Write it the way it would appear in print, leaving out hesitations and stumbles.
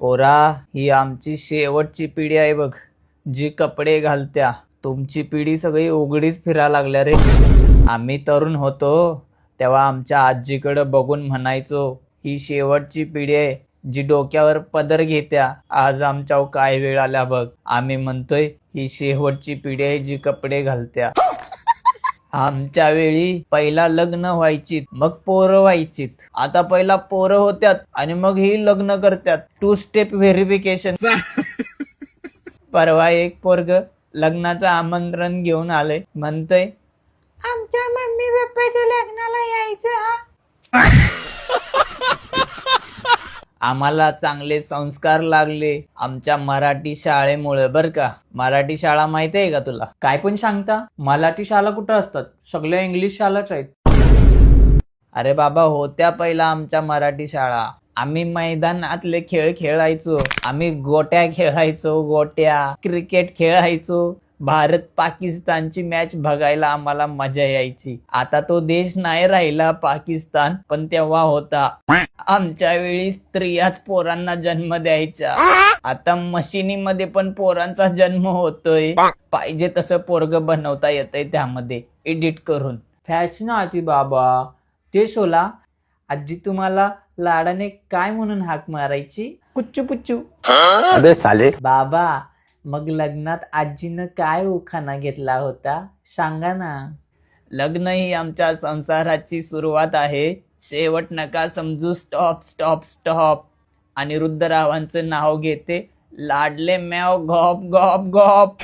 पोरा, ही आमची शेवटची पिढी आहे बघ, जी कपडे घालत्या. तुमची पिढी सगळी उघडीच फिरा लागल्या रे. आम्ही तरुण होतो तेव्हा आमच्या आजीकडे बघून म्हणायचो, ही शेवटची पिढी आहे जी डोक्यावर पदर घेत्या. आज आमच्यावर काय वेळ आल्या बघ. आम्ही म्हणतोय ही शेवटची पिढी आहे जी कपडे घालत्या. आमच्या वेळी पहिला लग्न व्हायचीत, मग पोरं व्हायचीत. आता पहिला पोरं होत्यात आणि मग ही लग्न करत्यात. 2 स्टेप व्हेरिफिकेशन. परवा एक पोरग लग्नाचं आमंत्रण घेऊन आले, म्हणतय आमच्या मम्मी पप्पाच्या लग्नाला यायचं हा. आम्हाला चांगले संस्कार लागले आमच्या मराठी शाळेमुळे बर का. मराठी शाळा माहिती आहे का तुला? काय पण सांगता, मराठी शाळा कुठं असतात? सगळ्या इंग्लिश शाळाच आहेत. अरे बाबा, होत्या पहिला आमच्या मराठी शाळा. आम्ही मैदानातले खेळ खेळायचो. आम्ही गोट्या खेळायचो, गोट्या, क्रिकेट खेळायचो. भारत पाकिस्तानची मॅच बघायला आम्हाला मजा यायची. आता तो देश नाही राहिला पाकिस्तान, पण तेव्हा होता. आमच्या वेळी स्त्रियाच पोरांना जन्म द्यायच्या. आता मशिनीमध्ये पण पोरांचा जन्म होतोय. पाहिजे तसं पोरग बनवता येतंय त्यामध्ये एडिट करून. फॅशन आजी बाबा. ते सोला, आजी तुम्हाला लाडाने काय म्हणून हाक मारायची? कुच्चू पुच्चू. अबे साले. बाबा, मग लग्नात आजीनं काय उखाणा घेतला होता सांगा ना. लग्न ही आमच्या संसाराची सुरुवात आहे, शेवट नका समजू. Stop stop stop. अनिरुद्ध रावांचं नाव घेते, लाडले मॅव गॉप गॉप गॉप.